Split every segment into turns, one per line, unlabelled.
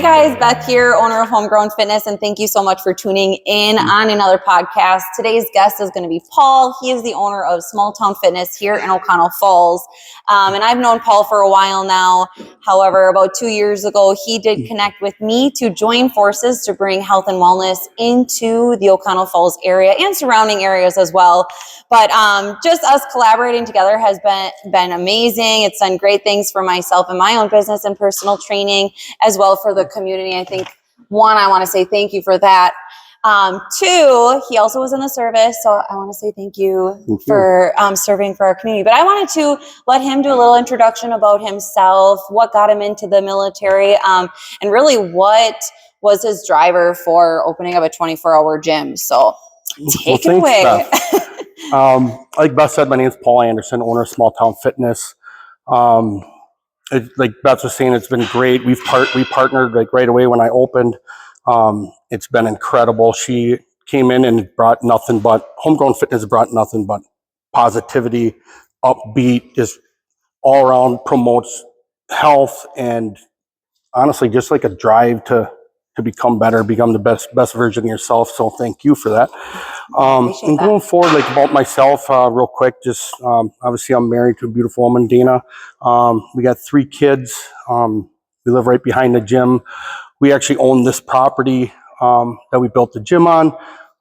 Hey guys, Beth here, owner of Homegrown Fitness, and thank you so much for tuning in on another podcast. Today's guest is going to be Paul. He is the owner of Small Town Fitness here in O'Connell Falls. And I've known Paul for a while now. However, about 2 years ago, he did connect with me to join forces to bring health and wellness into the O'Connell Falls area and surrounding areas as well. But just us collaborating together has been amazing. It's done great things for myself and my own business and personal training, as well for the community. I think, one, I want to say thank you for that. Two, he also was in the service, so I want to say thank you for serving for our community. But I wanted to let him do a little introduction about himself, what got him into the military, and really what was his driver for opening up a 24-hour gym. So take it away.
Like Beth said, my name is Paul Anderson, owner of Small Town Fitness. Like Beth was saying, it's been great. We partnered like right away when I opened. It's been incredible. She came in and brought nothing but Homegrown Fitness, brought nothing but positivity, upbeat, just all around promotes health and honestly just like a drive to become better, become the best version of yourself. So thank you for that. And going forward, like about myself, real quick, just obviously I'm married to a beautiful woman, Dana. We got 3 kids. We live right behind the gym. We actually own this property that we built the gym on.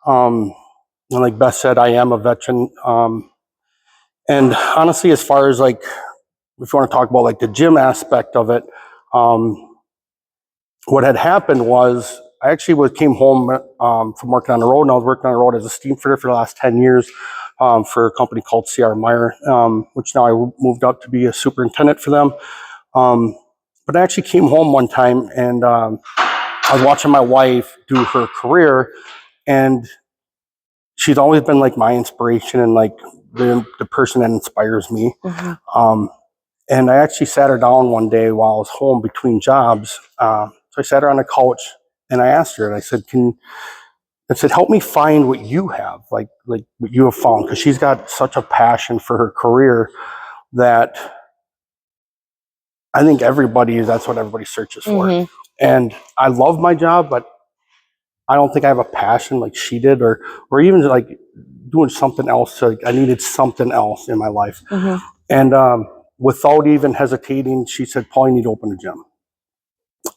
And like Beth said, I am a veteran. And honestly, as far as like, if you want to talk about like the gym aspect of it, what had happened was I actually came home from working on the road, and I was working on the road as a steam fitter for the last 10 years for a company called C.R. Meyer, which now I moved up to be a superintendent for them. But I actually came home one time and I was watching my wife do her career, and she's always been like my inspiration and like the person that inspires me. Mm-hmm. And I actually sat her down one day while I was home between jobs. So I sat her on the couch and I asked her, and I said, help me find what you have, like what you have found. Cause she's got such a passion for her career that I think that's what everybody searches for. Mm-hmm. And I love my job, but I don't think I have a passion like she did, or even like doing something else. So I needed something else in my life. Mm-hmm. And, without even hesitating, she said, Paul, you need to open a gym.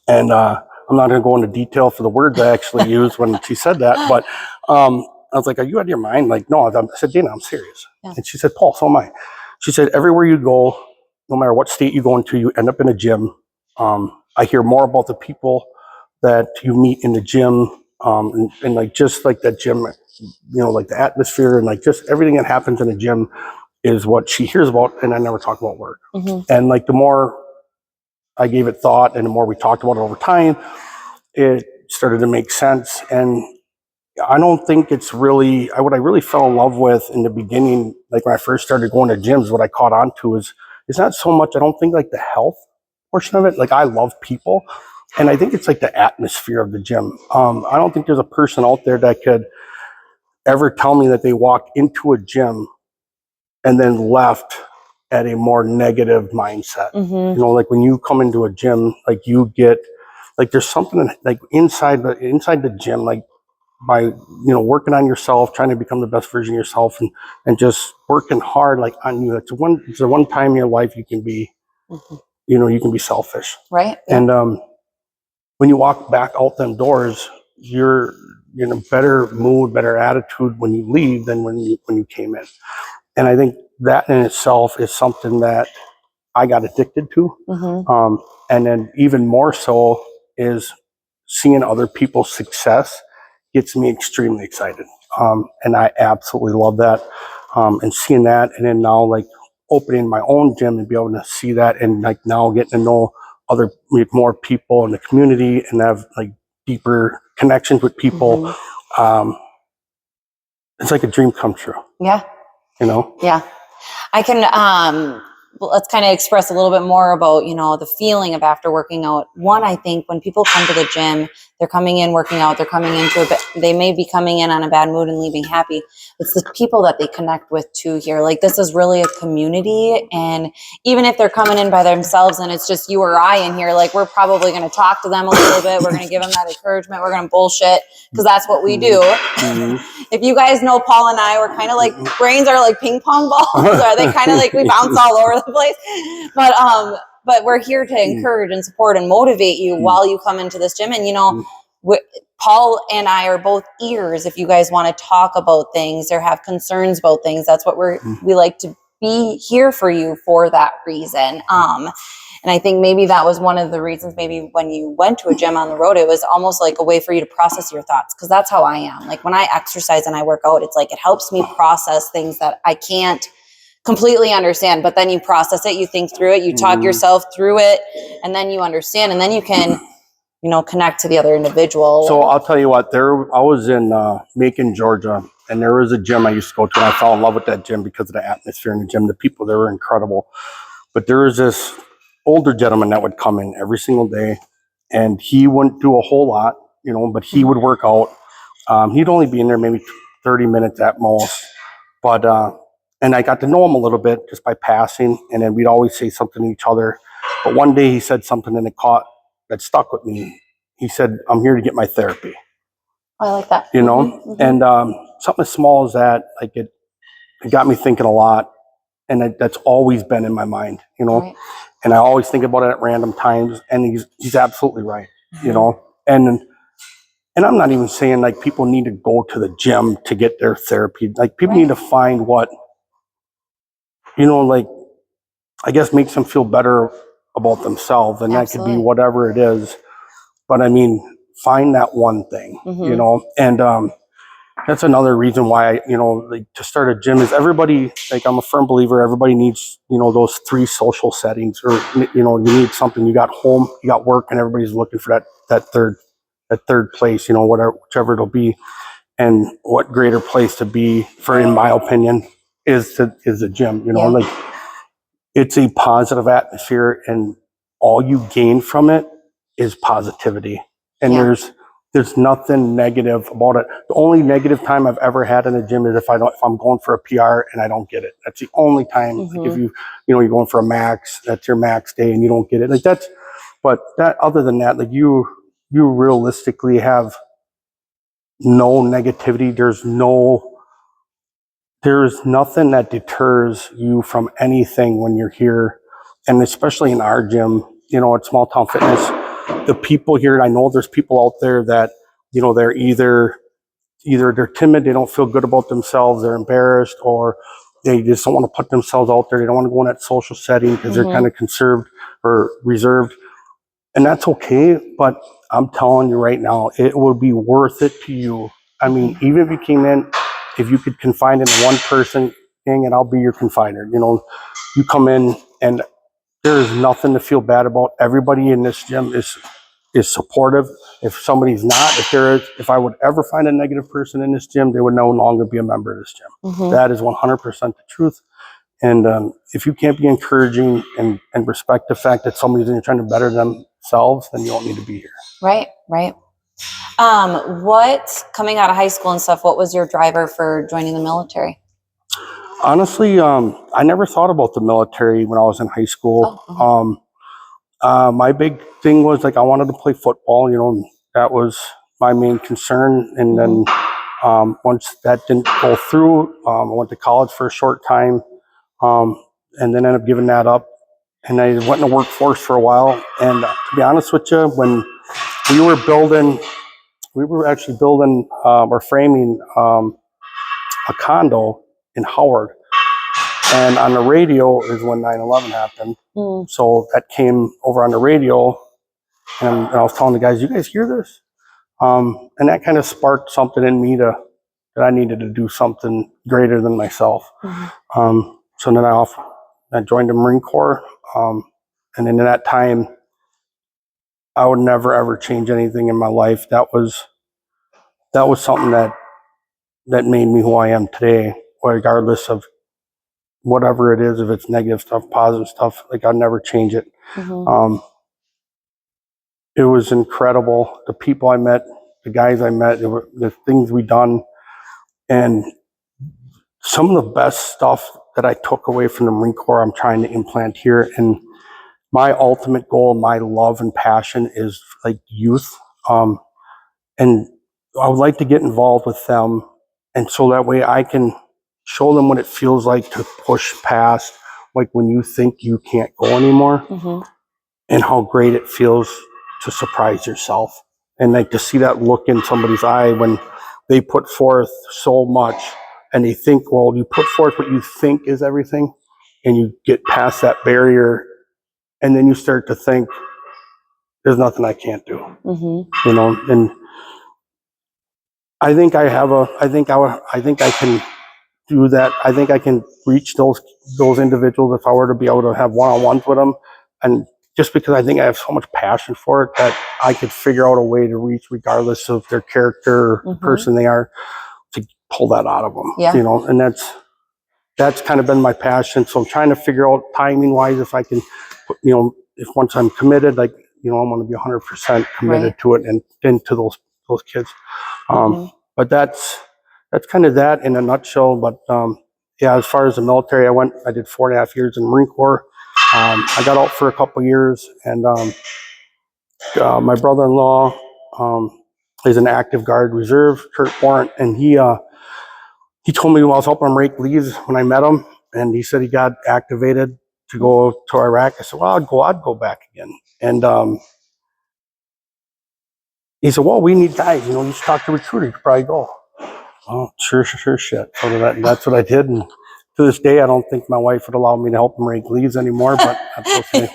And I'm not going to go into detail for the words I actually used when she said that, but I was like, are you out of your mind? Like, no. I said, Dana, I'm serious. Yeah. And she said, Paul, so am I. She said, everywhere you go, no matter what state you go into, you end up in a gym. I hear more about the people that you meet in the gym, and like just like that gym, like the atmosphere and like just everything that happens in a gym is what she hears about, and I never talk about work. Mm-hmm. And like the more I gave it thought and the more we talked about it over time, it started to make sense. And I don't think it's really, what I really fell in love with in the beginning, like when I first started going to gyms, what I caught on to is not so much, I don't think like the health portion of it. Like I love people, and I think it's like the atmosphere of the gym. I don't think there's a person out there that could ever tell me that they walked into a gym and then left at a more negative mindset. Mm-hmm. Like when you come into a gym, like you get, like there's something like inside the gym, like by, working on yourself, trying to become the best version of yourself and just working hard, like on you. It's the one time in your life you can be, mm-hmm. You can be selfish. Right. Yeah. And when you walk back out them doors, you're in a better mood, better attitude when you leave than when you came in. And I think that in itself is something that I got addicted to. Mm-hmm. And then even more so is seeing other people's success gets me extremely excited. And I absolutely love that. And seeing that, and then now like opening my own gym and be able to see that, and like now getting to know more people in the community and have like deeper connections with people. Mm-hmm. It's like a dream come true.
Yeah.
Yeah.
I can, let's kind of express a little bit more about, the feeling of after working out. One, I think when people come to the gym, they're coming in working out, they're coming into they may be coming in on a bad mood and leaving happy. It's the people that they connect with too here. Like, this is really a community. And even if they're coming in by themselves and it's just you or I in here, like, we're probably going to talk to them a little bit. We're going to give them that encouragement. We're going to bullshit because that's what we do. If you guys know Paul and I, we're kind of like, brains are like ping pong balls, or they kind of like, we bounce all over the place. But we're here to encourage and support and motivate you while you come into this gym. And, Paul and I are both ears if you guys want to talk about things or have concerns about things. That's what we like to be here for you for that reason. And I think maybe that was one of the reasons, maybe when you went to a gym on the road, it was almost like a way for you to process your thoughts. Cause that's how I am. Like, when I exercise and I work out, it's like, it helps me process things that I can't completely understand, but then you process it, you think through it, you talk yourself through it, and then you understand, and then you can, connect to the other individual.
So I'll tell you what, I was in Macon, Georgia, and there was a gym I used to go to, and I fell in love with that gym because of the atmosphere in the gym. The people there were incredible. But there was this older gentleman that would come in every single day, and he wouldn't do a whole lot, but he would work out. He'd only be in there maybe 30 minutes at most. But, and I got to know him a little bit just by passing, and then we'd always say something to each other. But one day he said something and that stuck with me. He said, "I'm here to get my therapy."
I like that.
And something as small as that, like it got me thinking a lot. And that's always been in my mind,
Right.
and I always think about it at random times, and he's absolutely right, and I'm not even saying like people need to go to the gym to get their therapy. Like, people need to find what, like, I guess makes them feel better about themselves, and that could be whatever it is. But I mean, find that one thing, and that's another reason why, like, to start a gym is everybody, like, I'm a firm believer, everybody needs, those 3 social settings, or, you need something. You got home, you got work, and everybody's looking for that third place, whichever it'll be. And what greater place to be for, in my opinion, is a gym, like, it's a positive atmosphere, and all you gain from it is positivity. And there's nothing negative about it. The only negative time I've ever had in a gym is if I'm going for a PR and I don't get it. That's the only time. Like, if you're going for a max, that's your max day, and you don't get it. Like, but other than that, like, you realistically have no negativity. There's nothing that deters you from anything when you're here. And especially in our gym, at Small Town Fitness, the people here, I know there's people out there that, they're either they're timid, they don't feel good about themselves, they're embarrassed, or they just don't want to put themselves out there. They don't want to go in that social setting because they're kind of conserved or reserved. And that's okay. But I'm telling you right now, it will be worth it to you. I mean, even if you came in, if you could confide in one person, dang it, I'll be your confider. You come in and there is nothing to feel bad about. Everybody in this gym is supportive. If somebody's not, if I would ever find a negative person in this gym, they would no longer be a member of this gym. That is 100% the truth. And if you can't be encouraging and respect the fact that somebody's in here trying to better themselves, then you don't need to be here.
Right. Coming out of high school and stuff, what was your driver for joining the military?
Honestly, I never thought about the military when I was in high school. My big thing was, like, I wanted to play football, that was my main concern. And then once that didn't go through, I went to college for a short time, and then ended up giving that up. And I went in the workforce for a while. And to be honest with you, when we were actually building or framing a condo in Howard. And on the radio is when 9/11 happened. So that came over on the radio, and I was telling the guys, "You guys hear this?" And that kind of sparked something in me that I needed to do something greater than myself. So then I joined the Marine Corps, and then in that time, I would never ever change anything in my life. That was something that made me who I am today, regardless of whatever it is, if it's negative stuff, positive stuff, like I'll never change it. It was incredible. The people I met, the guys I met, the things we done, and some of the best stuff that I took away from the Marine Corps, I'm trying to implant here. And my ultimate goal, my love and passion is like youth. And I would like to get involved with them. And so that way I can show them what it feels like to push past, like when you think you can't go anymore, and how great it feels to surprise yourself. And like to see that look in somebody's eye when they put forth so much and they think, well, you put forth what you think is everything, and you get past that barrier, and then you start to think, there's nothing I can't do. You know, and I think I can do that. I think I can reach those individuals if I were to be able to have one-on-ones with them. And just because I think I have so much passion for it, that I could figure out a way to reach, regardless of their character or the person they are, to pull that out of them. You know, and that's kind of been my passion. So I'm trying to figure out timing wise, if I can, you know, if once I'm committed, like, you know, I'm going to be 100% committed to it and into those kids. But that's kind of that in a nutshell. But yeah, as far as the military, I did 4.5 years in the Marine Corps. I got out for a couple years, and my brother-in-law is an active guard reserve, Kurt Warrant, and he told me while I was helping him rake leaves when I met him, and he said he got activated to go to Iraq. I said, well, I'd go back again. And he said, well, we need guys, you know, you should talk to recruiter, you could probably go. Oh, sure shit. So that's what I did. And to this day, I don't think my wife would allow me to help him rake leaves anymore, but that's okay.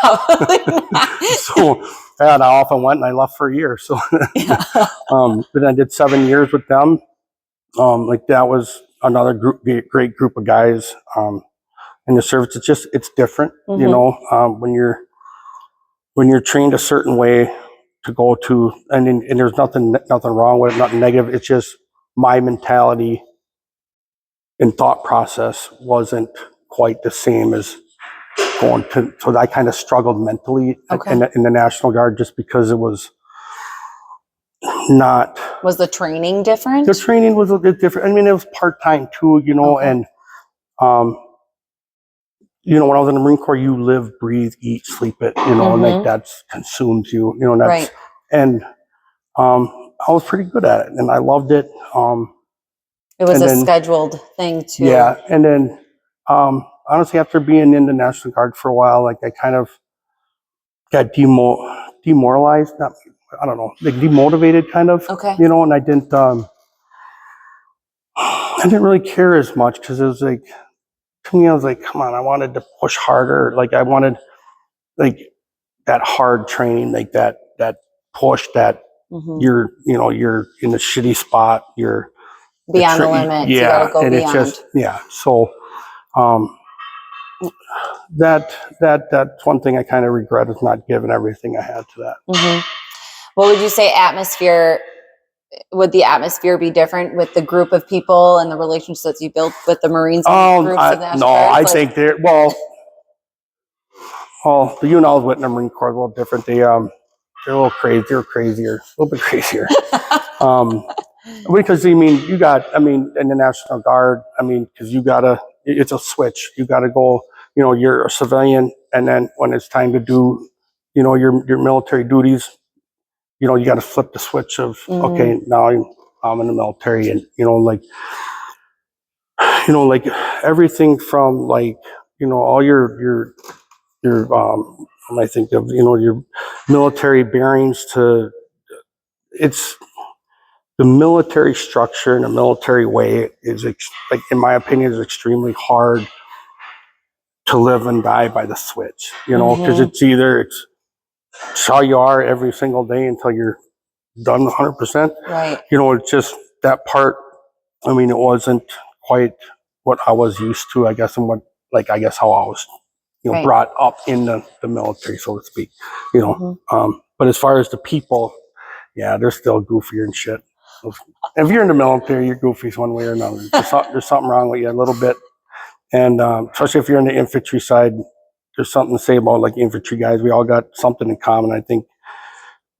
Probably not.
So yeah, I often went and I left for a year. So but I did 7 years with them. Like that was another great group of guys in the service. It's different, you know, when you're trained a certain way to go to, and there's nothing wrong with it, nothing negative. It's just my mentality and thought process wasn't quite the same as going to, so I kind of struggled mentally in the National Guard, just because it was not.
Was the training different?
The training was a bit different. I mean, it was part-time too, you know, and you know, when I was in the Marine Corps, you live, breathe, eat, sleep it, you know, and like that consumes you, you know, and that's, and I was pretty good at it, and I loved it.
It was a scheduled thing too.
Yeah, and then honestly, after being in the National Guard for a while, like I kind of got demoralized. Not, I don't know, like demotivated, kind of. You know, and I didn't really care as much, because it was like, to me, I was like, come on, I wanted to push harder. Like I wanted like that hard training, like that push that you're in a shitty spot, you're
beyond the limits. You gotta go beyond.
It's just, so that's one thing I kind of regret, is not giving everything I had to that.
What would you say would the atmosphere be different with the group of people and the relationships you built with the Marines?
I think they're, well, the unit I was with in the Marine Corps is a little different. They're a little crazy. They're crazier, a little bit crazier. Because in the National Guard, because it's a switch. You gotta go, you're a civilian, and then when it's time to do, your military duties, you gotta flip the switch of, okay, now I'm in the military, and like everything from all your when I think of, your military bearings to, it's the military structure and the military way is, in my opinion, is extremely hard to live and die by the switch, because it's how you are every single day until you're done 100%.
Right.
It's just that part. It wasn't quite what I was used to, I guess, and how I was, brought up in the military, so to speak, but as far as the people, yeah, they're still goofier and shit. If you're in the military, you're goofy one way or another. There's something wrong with you a little bit. And especially if you're in the infantry side, there's something to say about like infantry guys. We all got something in common. I think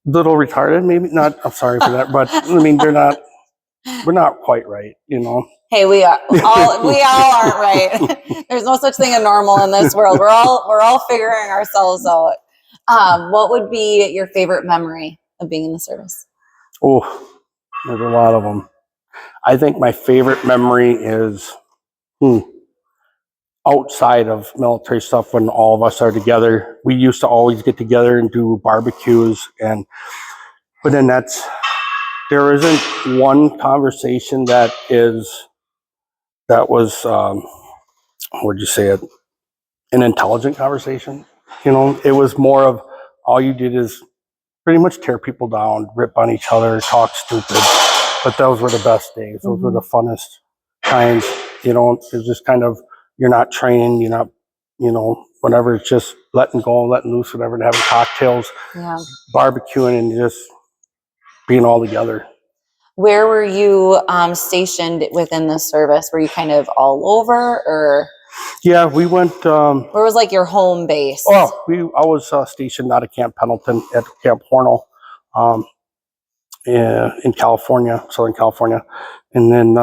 little retarded, maybe not. I'm sorry for that, but I mean we're not quite right, you know.
Hey, we all aren't right. There's no such thing as normal in this world. We're all figuring ourselves out. What would be your favorite memory of being in the service?
Oh, there's a lot of them. I think my favorite memory is outside of military stuff when all of us are together. We used to always get together and do barbecues, but then there isn't one conversation that was would you say it, an intelligent conversation. You know, it was more of all you did is pretty much tear people down, rip on each other, talk stupid. But those were the best days. Those were the funnest times. You know, it's just kind of, you're not training, you're not, you know, whatever. It's just letting go, letting loose, whatever, and having cocktails, barbecuing, and just being all together.
Where were you stationed within the service? Were you kind of all over, or?
Yeah, we went.
Where was like your home base?
I was stationed out of Camp Pendleton at Camp Hornell, in California, Southern California, and then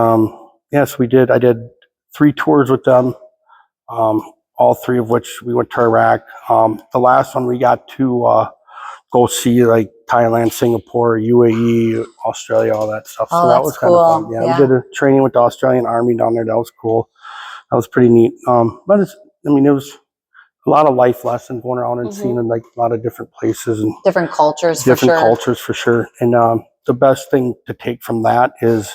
yes, we did. I did 3 tours with them, all 3 of which we went to Iraq. The last one we got to go see like Thailand, Singapore, UAE, Australia, all that stuff.
Oh,
so that was kind
cool.
of fun. Yeah, we did a training with the Australian Army down there. That was cool. That was pretty neat. But it was a lot of life lessons going around and seeing like a lot of different places and
different cultures,
for sure. And the best thing to take from that is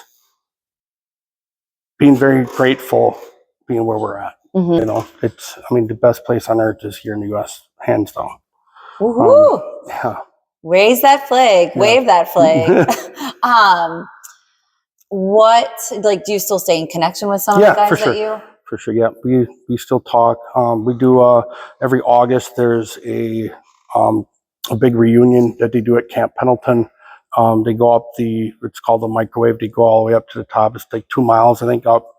being very grateful being where we're at. You know, the best place on earth is here in the U.S., hands down.
Woohoo!
Yeah.
Raise that flag, wave that flag. What, like, do you still stay in connection with some of the guys
for sure.
that you?
For sure, yeah. We still talk. We do every August. There's a big reunion that they do at Camp Pendleton. They go up it's called the microwave. They go all the way up to the top. It's like 2 miles, I think, up.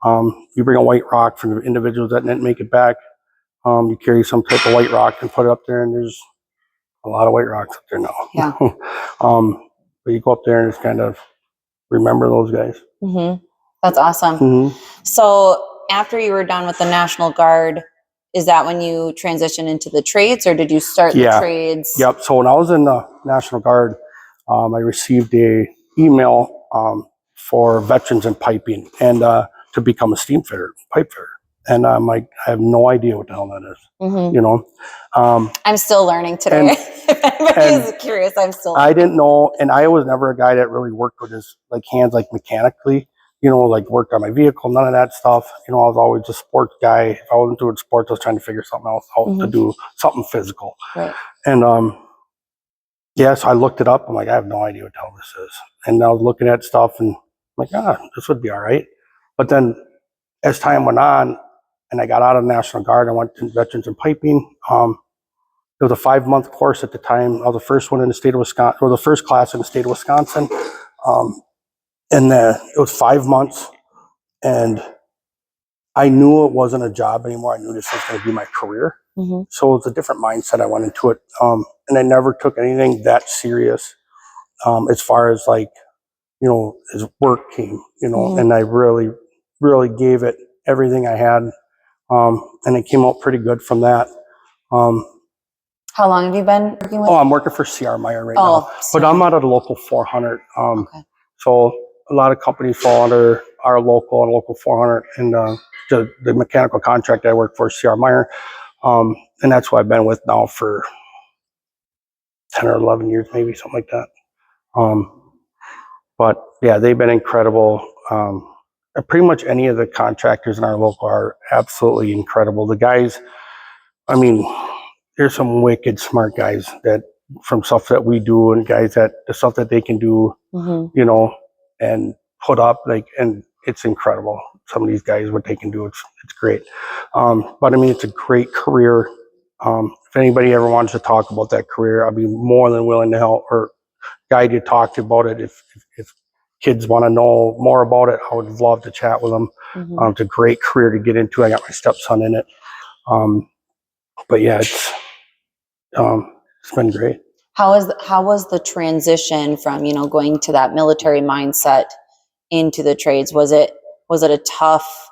You bring a white rock for the individuals that didn't make it back. You carry some type of white rock and put it up there, and there's a lot of white rocks up there now.
Yeah.
But you go up there and just kind of remember those guys.
That's awesome. So after you were done with the National Guard, is that when you transitioned into the trades, or did you start the trades?
Yep. So when I was in the National Guard, I received a email for veterans in piping and to become a steam fitter, pipe fitter. And I'm like, I have no idea what the hell that is. You know,
I'm still learning today. If anybody's curious, I'm still learning.
I didn't know, and I was never a guy that really worked with his like hands, like mechanically. You know, like worked on my vehicle, none of that stuff. You know, I was always a sports guy. If I wasn't doing sports, I was trying to figure something else out to do, something physical.
Right.
And so I looked it up. I'm like, I have no idea what the hell this is. And I was looking at stuff and I'm like, this would be all right. But then as time went on and I got out of the National Guard, I went to veterans in piping. It was a 5-month course at the time. I was the first one in the state of Wisconsin, or the first class in the state of Wisconsin. And it was 5 months, and I knew it wasn't a job anymore. I knew this was going to be my career. So it was a different mindset I went into it. And I never took anything that serious as far as like, you know, as work came, you know, and I really, really gave it everything I had. And it came out pretty good from that.
How long have you been working with?
I'm working for C.R. Meyer right now, but I'm out of the local 400. So a lot of companies fall under our local 400, and the mechanical contract I work for is C.R. Meyer, and that's what I've been with now for 10 or 11 years, maybe something like that. But yeah, they've been incredible. Pretty much any of the contractors in our local are absolutely incredible. The guys, I mean, there's some wicked smart guys that from stuff that we do, and guys that the stuff that they can do, you know, and put up, like, and it's incredible. Some of these guys, what they can do, it's great. But I mean, it's a great career. If anybody ever wants to talk about that career, I'll be more than willing to help or guide you, talk to you about it. If kids want to know more about it, I would love to chat with them. It's a great career to get into. I got my stepson in it. But yeah, it's been great.
How was the transition from, going to that military mindset into the trades? Was it a tough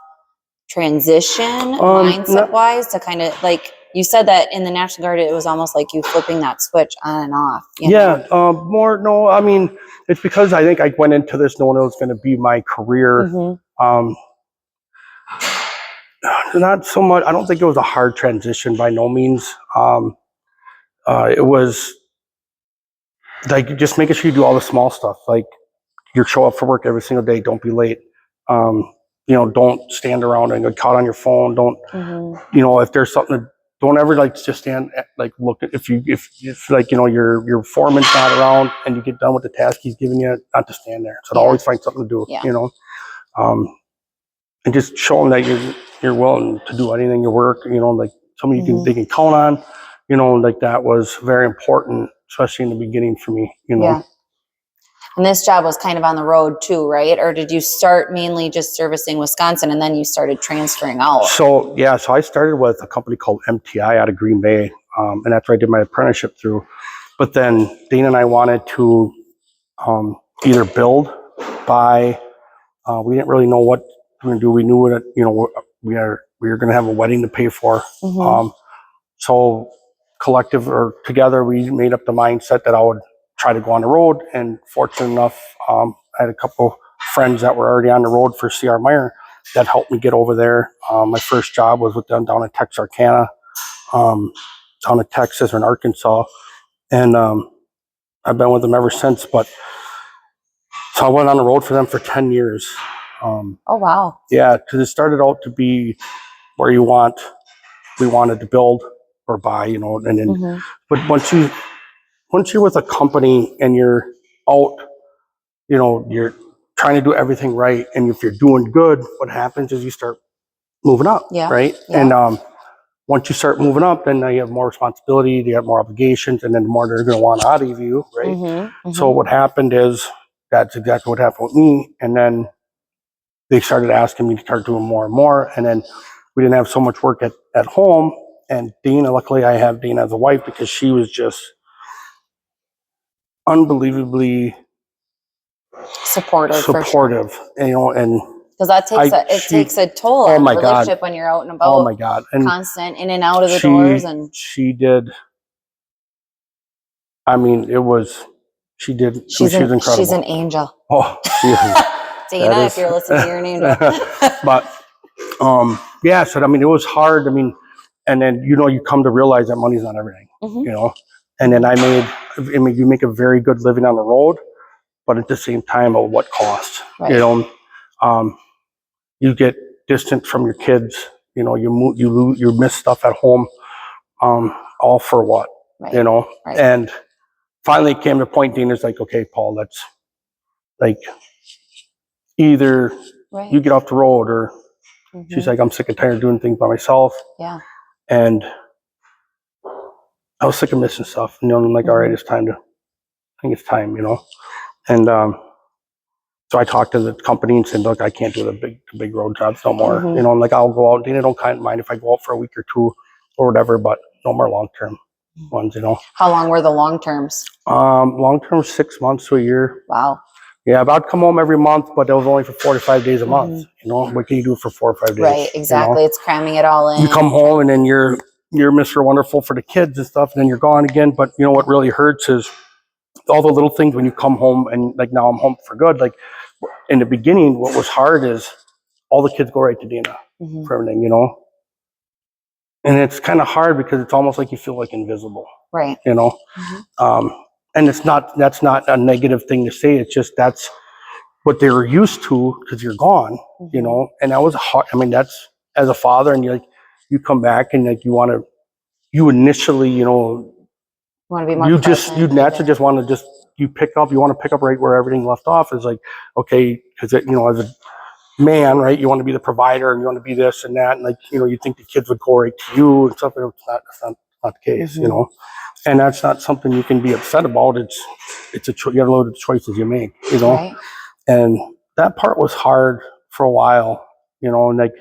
transition mindset wise to kind of, like you said that in the National Guard, it was almost like you flipping that switch on and off?
No, I mean, it's because I think I went into this knowing it was going to be my career. Not so much. I don't think it was a hard transition by no means. It was like just making sure you do all the small stuff, like you show up for work every single day. Don't be late. Don't stand around and get caught on your phone. Don't, if there's something, don't ever just stand look at, if your foreman's not around and you get done with the task he's giving you, not to stand there. So always find something to do, and just show them that you're willing to do anything, your work, somebody they can count on, that was very important, especially in the beginning for me,
Yeah. And this job was kind of on the road too, right? Or did you start mainly just servicing Wisconsin and then you started transferring out?
So I started with a company called MTI out of Green Bay. And that's where I did my apprenticeship through. But then Dana and I wanted to either build, buy. We didn't really know what we were going to do. We knew that, we were going to have a wedding to pay for. So collective or together, we made up the mindset that I would try to go on the road. And fortunate enough, I had a couple friends that were already on the road for C.R. Meyer that helped me get over there. My first job was with them down in Texarkana, down in Texas or in Arkansas. And I've been with them ever since. So I went on the road for them for 10 years.
Oh, wow.
Yeah, because it started out to be where we wanted to build or buy, and then, but once you're with a company and you're out, you're trying to do everything right. And if you're doing good, what happens is you start moving up, right? Yeah. And once you start moving up, then now you have more responsibility, you have more obligations, and then the more they're going to want out of you, right? So what happened is that's exactly what happened with me. And then they started asking me to start doing more and more. And then we didn't have so much work at home. And Dana, luckily I have Dana as a wife because she was just unbelievably
supportive,
and
because that takes a toll on the relationship when you're out and about.
Oh my God. And
constant in and out of the doors. And
she did. I mean, she was incredible.
She's an angel.
Oh, she is.
Dana, if you're listening, you're an angel.
But, so, I mean, it was hard. I mean, and then, you come to realize that money's not everything, and then you make a very good living on the road, but at the same time, at what cost,
right.
You get distant from your kids, you miss stuff at home, all for what,
right.
Right. And finally it came to a point, Dana's like, okay, Paul, let's either you get off the road or she's like, I'm sick and tired of doing things by myself.
Yeah.
And I was sick of missing stuff, and I'm like, all right, it's time. And so I talked to the company and said, look, I can't do the big road jobs no more. I'm like, I'll go out. Dana don't kind of mind if I go out for a week or two or whatever, but no more long-term ones,
How long were the long terms?
Long-term, 6 months to a year.
Wow.
Yeah, I'd come home every month, but it was only for 4 to 5 days a month. What can you do for 4 or 5 days?
Right, exactly. It's cramming it all in.
You come home and then you're Mr. Wonderful for the kids and stuff, and then you're gone again. But what really hurts is all the little things when you come home, and now I'm home for good. Like in the beginning, what was hard is all the kids go right to Dana for everything, and it's kind of hard because it's almost like you feel like invisible,
right?
And that's not a negative thing to say. It's just that's what they were used to because you're gone, and that was hard. I mean, that's as a father, and you come back and you initially, you
want to be more
you naturally just want to you pick up right where everything left off. Is like, okay, because as a man, right, you want to be the provider and you want to be this and that, and you think the kids would go right to you and something. That's not the case, and that's not something you can be upset about. It's you have to load of the choices you make,
Right.
And that part was hard for a while, you know, and like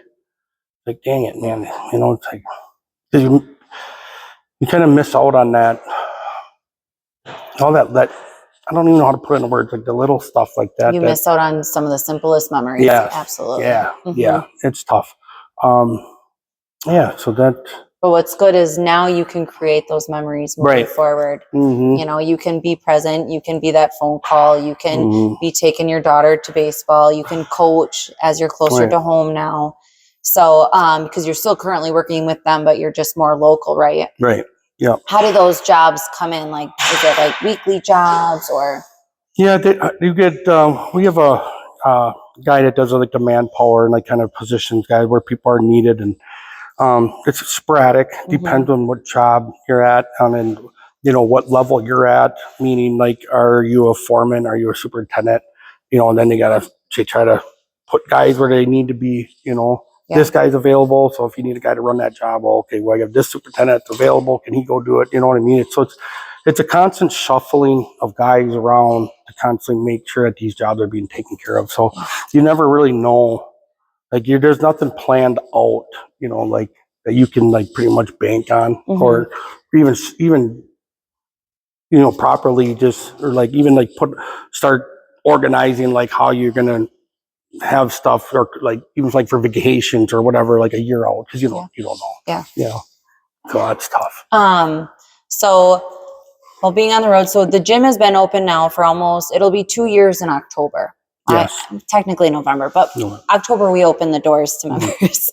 dang it, man, you know, it's like you kind of miss out on that, all that I don't even know how to put it into words, like the little stuff like that.
You miss out on some of the simplest memories.
Yes,
Absolutely.
Yeah,
Mm-hmm.
Yeah, it's tough. Yeah, so that.
But what's good is now you can create those memories moving forward.
Mm-hmm.
You know, you can be present. You can be that phone call. You can be taking your daughter to baseball. You can coach as you're closer to home now. So, because you're still currently working with them, but you're just more local, right?
Right. Yeah.
How do those jobs come in? Like, is it like weekly jobs or?
Yeah, you get. We have a guy that does like the manpower and like kind of positions guys where people are needed, and it's sporadic. Depends on what job you're at, and you know what level you're at. Meaning, like, are you a foreman? Are you a superintendent? You know, and then they gotta try to put guys where they need to be. You know, this guy's available, so if you need a guy to run that job, well, okay, well, I have this superintendent available. Can he go do it? You know what I mean? It's a constant shuffling of guys around to constantly make sure that these jobs are being taken care of. So you never really know. Like there's nothing planned out, you know, like that you can like pretty much bank on, or even you know properly just or like even like start organizing like how you're gonna have stuff or like even like for vacations or whatever like a year out because you don't know. Yeah. So that's tough.
So. Well, being on the road, so the gym has been open now for it'll be 2 years in October.
Yes.
Technically November, but October we opened the doors to members.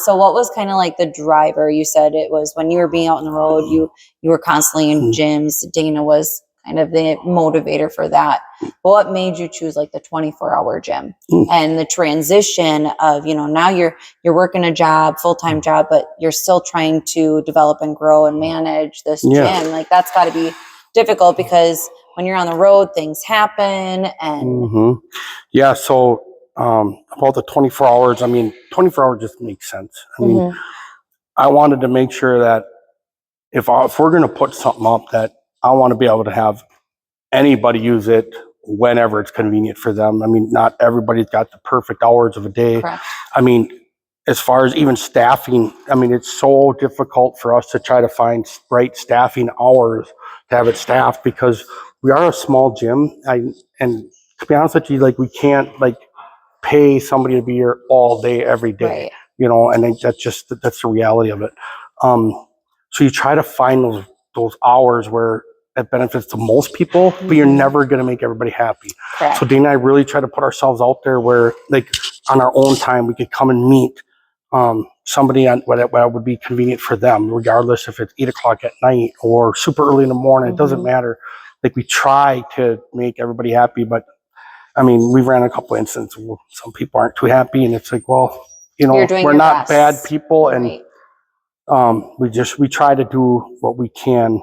So what was kind of like the driver? You said it was when you were being out on the road, you were constantly in gyms. Dana was kind of the motivator for that. But what made you choose like the 24-hour gym and the transition of, you know, now you're working a job, full-time job, but you're still trying to develop and grow and manage this gym. Like that's got to be difficult because when you're on the road, things happen and
yeah. So about the 24 hours, I mean, 24 hours just makes sense. I mean, I wanted to make sure that if we're going to put something up, that I want to be able to have anybody use it whenever it's convenient for them. I mean, not everybody's got the perfect hours of a day.
Correct.
I mean, as far as even staffing, I mean, it's so difficult for us to try to find right staffing hours to have it staffed because we are a small gym. And to be honest with you, like we can't like pay somebody to be here all day, every day, you know, and that's the reality of it. So you try to find those hours where it benefits to most people, but you're never going to make everybody happy.
Correct.
So Dana and I really try to put ourselves out there where like on our own time, we could come and meet somebody on what would be convenient for them, regardless if it's 8 o'clock at night or super early in the morning, it doesn't matter. Like we try to make everybody happy, but I mean, we ran a couple instances where some people aren't too happy and it's like, well, you know, we're not bad people and we try to do what we can.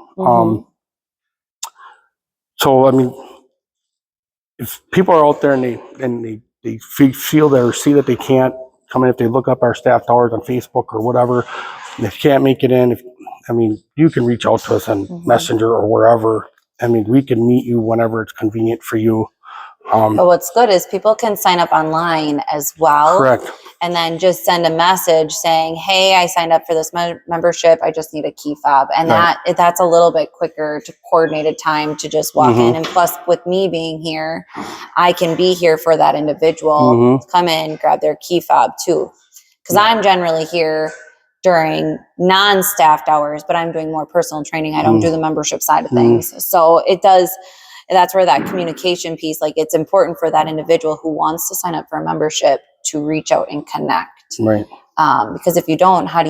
So, I mean, if people are out there and they feel that or see that they can't come in, if they look up our staffed hours on Facebook or whatever, and if you can't make it in, I mean, you can reach out to us on Messenger or wherever. I mean, we can meet you whenever it's convenient for you.
But what's good is people can sign up online as well.
Correct.
And then just send a message saying, hey, I signed up for this membership. I just need a key fob. And that's a little bit quicker to coordinated time to just walk in. And plus with me being here, I can be here for that individual, come in, grab their key fob too. Because I'm generally here during non-staffed hours, but I'm doing more personal training. I don't do the membership side of things. So that's where that communication piece, like it's important for that individual who wants to sign up for a membership to reach out and connect.
Right.
Because if you don't, how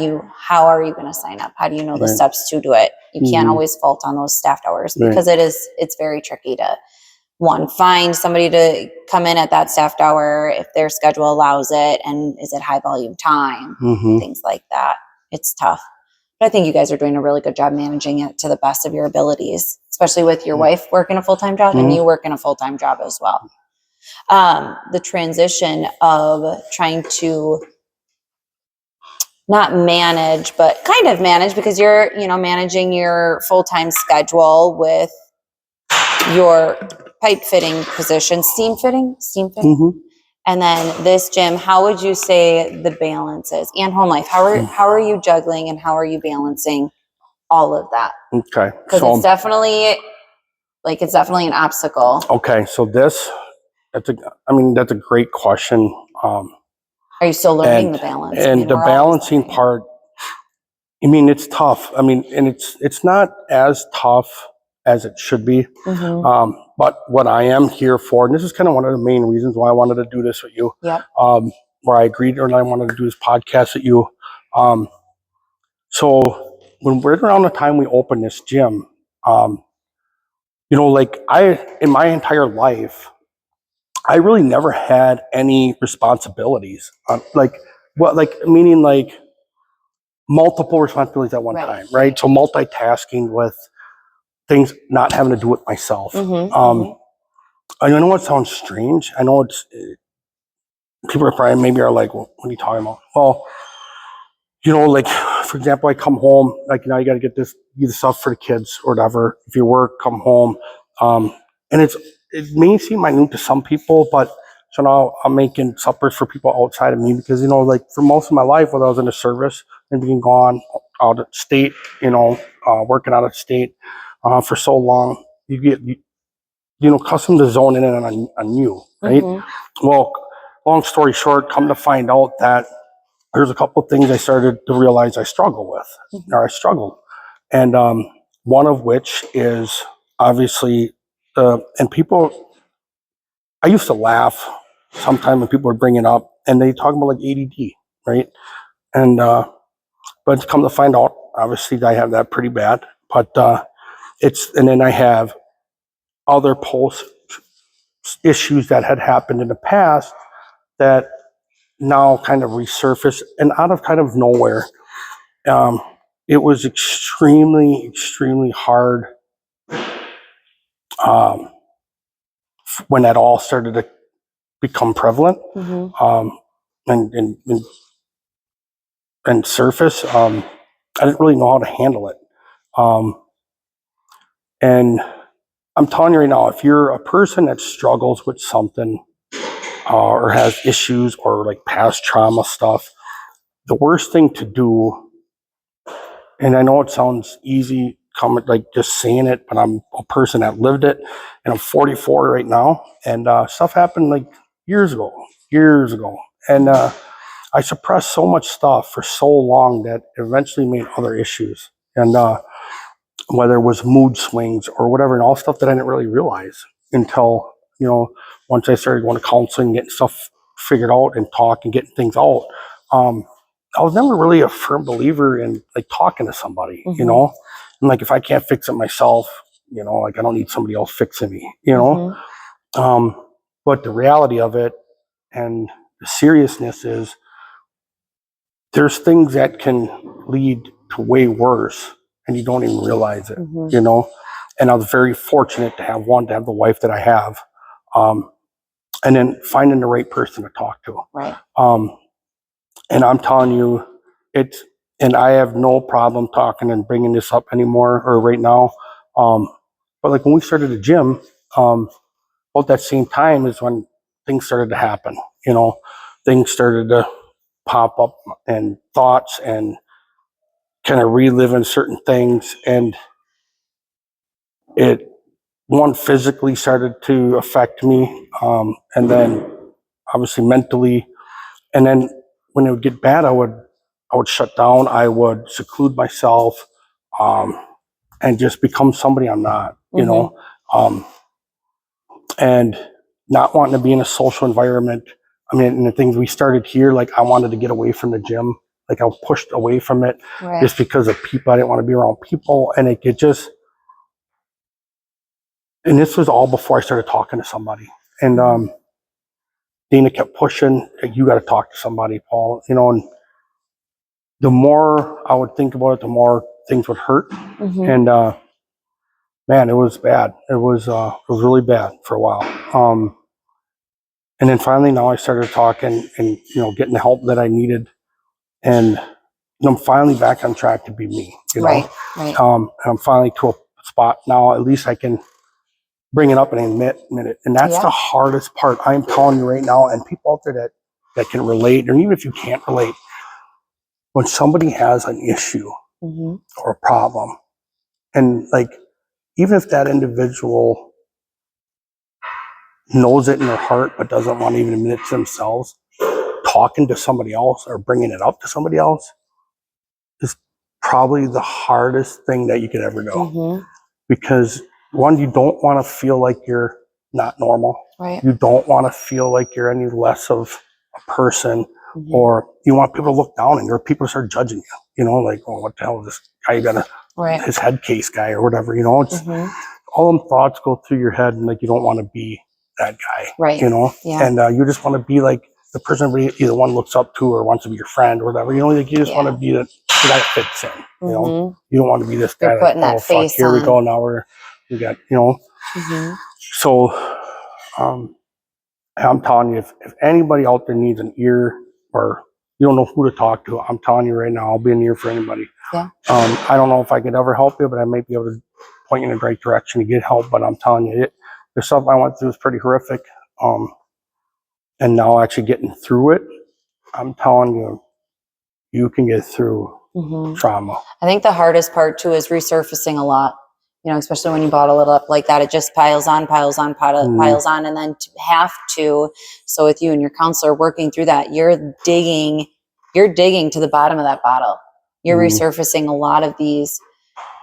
are you going to sign up? How do you know the steps to do it? You can't always fault on those staffed hours because it's very tricky to find somebody to come in at that staffed hour if their schedule allows it. And is it high volume time? Things like that. It's tough. But I think you guys are doing a really good job managing it to the best of your abilities, especially with your wife working a full-time job and you working a full-time job as well. The transition of trying to not manage, but kind of manage because you're, managing your full-time schedule with your pipe fitting position, steam fitting.
Mm-hmm.
And then this gym, how would you say the balance is? And home life, how are you juggling and how are you balancing all of that?
Okay.
Because it's definitely an obstacle.
Okay. So that's a great question.
Are you still learning the balance?
And the balancing part, it's tough. And it's not as tough as it should be.
Mm-hmm.
But what I am here for, and this is kind of one of the main reasons why I wanted to do this with you,
yep.
Where I agreed and I wanted to do this podcast with you. So when we're around the time we opened this gym, in my entire life, I really never had any responsibilities. Meaning multiple responsibilities at one time, right? So multitasking with things not having to do with myself.
Mm-hmm.
I know it sounds strange. I know people are probably maybe are like, well, what are you talking about? Well, for example, I come home, you got to get the stuff for the kids or whatever. If you work, come home. And it may seem minute to some people, but so now I'm making suppers for people outside of me because, for most of my life, when I was in the service and being gone out of state, working out of state for so long, you get, accustomed to zoning in on you, right? Mm-hmm. Well, long story short, come to find out that there's a couple of things I started to realize I struggle with, mm-hmm. or I struggled. And one of which is obviously, and people, I used to laugh sometimes when people would bring it up and they talk about ADD, right? And, but it's come to find out, obviously I have that pretty bad, but and then I have other post issues that had happened in the past that now kind of resurface and out of kind of nowhere. It was extremely, extremely hard when that all started to become prevalent, mm-hmm. And surface. I didn't really know how to handle it. And I'm telling you right now, if you're a person that struggles with something or has issues or past trauma stuff, the worst thing to do, and I know it sounds easy coming just saying it, but I'm a person that lived it, and I'm 44 right now, and stuff happened years ago, and I suppressed so much stuff for so long that eventually made other issues, and whether it was mood swings or whatever, and all stuff that I didn't really realize until once I started going to counseling, getting stuff figured out and talking, getting things out. I was never really a firm believer in talking to somebody, mm-hmm. And if I can't fix it myself, I don't need somebody else fixing me, Mm-hmm. But the reality of it and the seriousness is there's things that can lead to way worse and you don't even realize it, mm-hmm. And I was very fortunate to have the wife that I have, and then finding the right person to talk to.
Right.
And I'm telling you, and I have no problem talking and bringing this up anymore or right now. But when we started the gym, about that same time is when things started to happen. Things started to pop up and thoughts and kind of reliving certain things. And one physically started to affect me. And then obviously mentally. And then when it would get bad, I would shut down. I would seclude myself, and just become somebody I'm not, mm-hmm. And not wanting to be in a social environment. And the things we started here, I wanted to get away from the gym. I was pushed away from it, right. Just because of people. I didn't want to be around people, and and this was all before I started talking to somebody. And Dana kept pushing, you got to talk to somebody, Paul, and the more I would think about it, the more things would hurt. Mm-hmm. And man, it was bad. It was really bad for a while. And then finally, now I started talking and getting the help that I needed, and I'm finally back on track to be me.
Right.
And I'm finally to a spot now. At least I can bring it up and admit it. And that's the hardest part. I'm telling you right now, and people out there that can relate, or even if you can't relate, when somebody has an issue or a problem, and like, even if that individual knows it in their heart but doesn't want to even admit it to themselves, talking to somebody else or bringing it up to somebody else is probably the hardest thing that you could ever do. Because one, you don't want to feel like you're not normal.
Right.
You don't want to feel like you're any less of a person, or you want people to look down and your people start judging you. You know, like, oh, what the hell is this guy? You got his head case guy or whatever. You know, it's all them thoughts go through your head, and like you don't want to be that guy.
Right.
You know,
yeah.
And you just want to be like the person everybody either one looks up to or wants to be your friend or whatever. You know, like you just want to be the guy that fits in. You know, you don't want to be this guy.
You're putting that face
fuck, here
on.
we go. Now we got, you know. So, I'm telling you, if anybody out there needs an ear or you don't know who to talk to, I'm telling you right now, I'll be an ear for anybody.
Yeah.
I don't know if I could ever help you, but I might be able to point you in the right direction to get help. But I'm telling you, the stuff I went through is pretty horrific. And now actually getting through it, I'm telling you, you can get through trauma.
I think the hardest part too is resurfacing a lot. You know, especially when you bottle it up like that, it just piles on, and then to have to. So with you and your counselor working through that, you're digging to the bottom of that bottle. You're resurfacing a lot of these,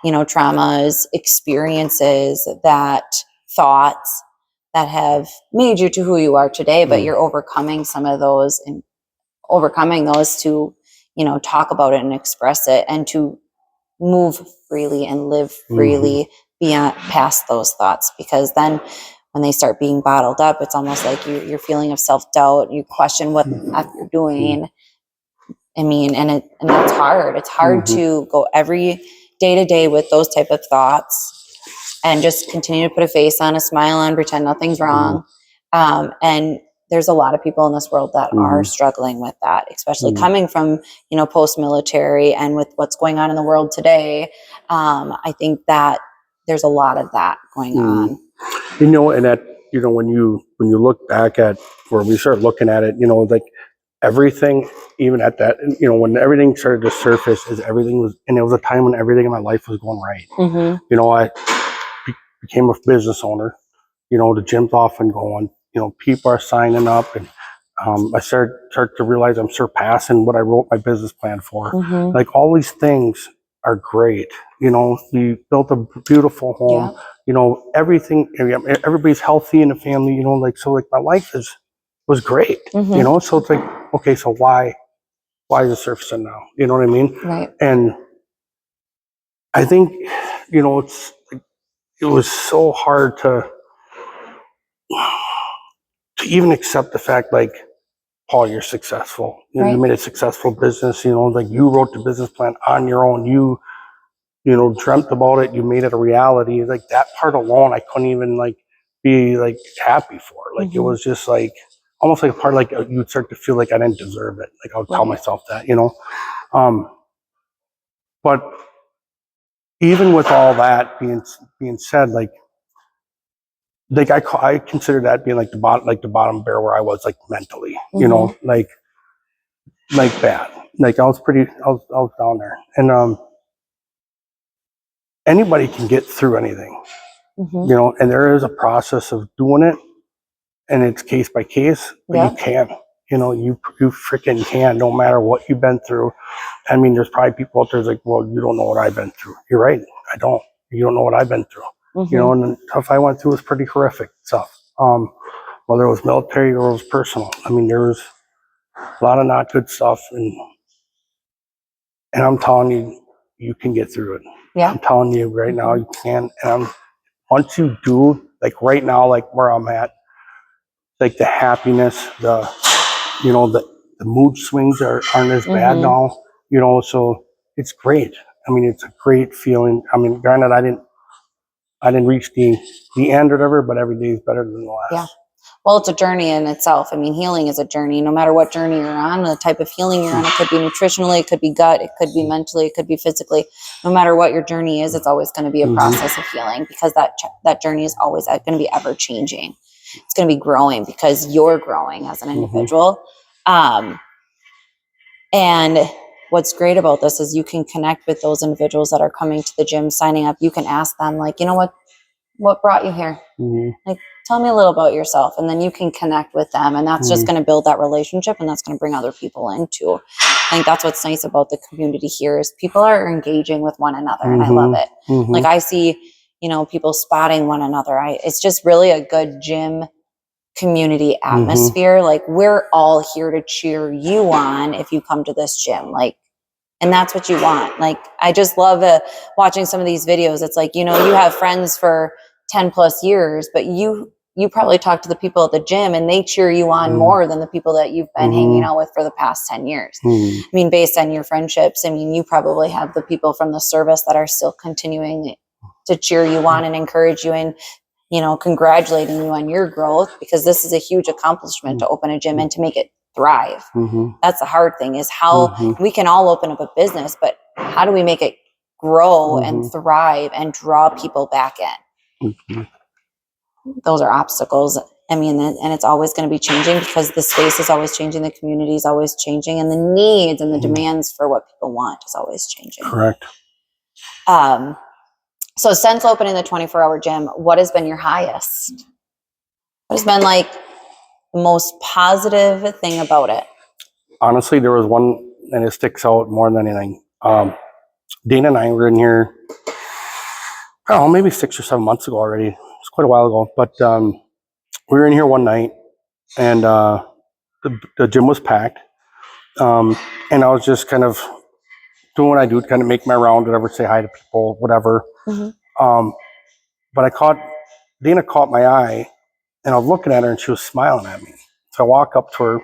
you know, traumas, experiences, thoughts that have made you to who you are today. But you're overcoming some of those and overcoming those to, you know, talk about it and express it and to move freely and live freely beyond past those thoughts. Because then when they start being bottled up, it's almost like your feeling of self-doubt, you question what the F you're doing. I mean, and it's hard. It's hard to go every day to day with those type of thoughts and just continue to put a face on, a smile on, pretend nothing's wrong. And there's a lot of people in this world that are struggling with that, especially coming from, you know, post-military and with what's going on in the world today. I think that there's a lot of that going on.
You know, and that, you know, when you look back at where we start looking at it, you know, like everything, even at that, you know, when everything started to surface, and it was a time when everything in my life was going right. You know, I became a business owner. You know, the gym's off and going. You know, people are signing up, and I start to realize I'm surpassing what I wrote my business plan for. Like all these things are great. You know, we built a beautiful home. You know, everything. Everybody's healthy in the family. You know, like so. Like my life was great. You know, so it's like, okay, so why is it surfacing now? You know what I mean?
Right.
And I think, you know, it was so hard to even accept the fact, like, Paul, you're successful. You know, you made a successful business. You know, like you wrote the business plan on your own. You know, dreamt about it. You made it a reality. Like that part alone, I couldn't even like be like happy for. Like it was just like almost like a part, like you'd start to feel like I didn't deserve it. Like I'll tell myself that, you know. But even with all that being said, like I consider that being like the bottom bear where I was like mentally, you know, like bad. Like I was down there, and anybody can get through anything, you know, and there is a process of doing it, and it's case by case, but you can, you know, you freaking can, no matter what you've been through. I mean, there's probably people out there like, well, you don't know what I've been through. You're right, I don't. You don't know what I've been through. You know, and the stuff I went through was pretty horrific stuff. Whether it was military or it was personal. I mean, there was a lot of not good stuff, and I'm telling you, you can get through it. I'm telling you right now, you can. And once you do, like right now, like where I'm at, like the happiness, you know, the mood swings aren't as bad now. You know, so it's great. I mean, it's a great feeling. I mean, granted, I didn't reach the end or whatever, but every day is better than the last.
Well, it's a journey in itself. I mean, healing is a journey. No matter what journey you're on, the type of healing you're on, it could be nutritionally, it could be gut, it could be mentally, it could be physically. No matter what your journey is, it's always going to be a process of healing, because that journey is always going to be ever changing. It's going to be growing because you're growing as an individual. And what's great about this is you can connect with those individuals that are coming to the gym, signing up. You can ask them, like, you know, what brought you here? Like, tell me a little about yourself. And then you can connect with them. And that's just going to build that relationship, and that's going to bring other people in too. I think that's what's nice about the community here is people are engaging with one another. And I love it. Like, I see, you know, people spotting one another. It's just really a good gym community atmosphere. Like, we're all here to cheer you on if you come to this gym. Like, and that's what you want. Like, I just love watching some of these videos. It's like, you know, you have friends for 10 plus years, but you probably talk to the people at the gym and they cheer you on more than the people that you've been hanging out with for the past 10 years. I mean, based on your friendships, I mean, you probably have the people from the service that are still continuing to cheer you on and encourage you and, you know, congratulating you on your growth, because this is a huge accomplishment to open a gym and to make it thrive. That's the hard thing, is how we can all open up a business, but how do we make it grow and thrive and draw people back in? Those are obstacles. I mean, and it's always going to be changing, because the space is always changing, the community is always changing, and the needs and the demands for what people want is always changing.
Correct.
So since opening the 24-hour gym, what has been your highest? What has been like the most positive thing about it? Honestly,
there was one, and it sticks out more than anything. Dana and I were in here, I don't know, maybe 6 or 7 months ago already. It's quite a while ago. But we were in here one night, and the gym was packed. And I was just kind of doing what I do, kind of make my round, whatever, say hi to people, whatever. But Dana caught my eye, and I was looking at her, and she was smiling at me. So I walk up to her,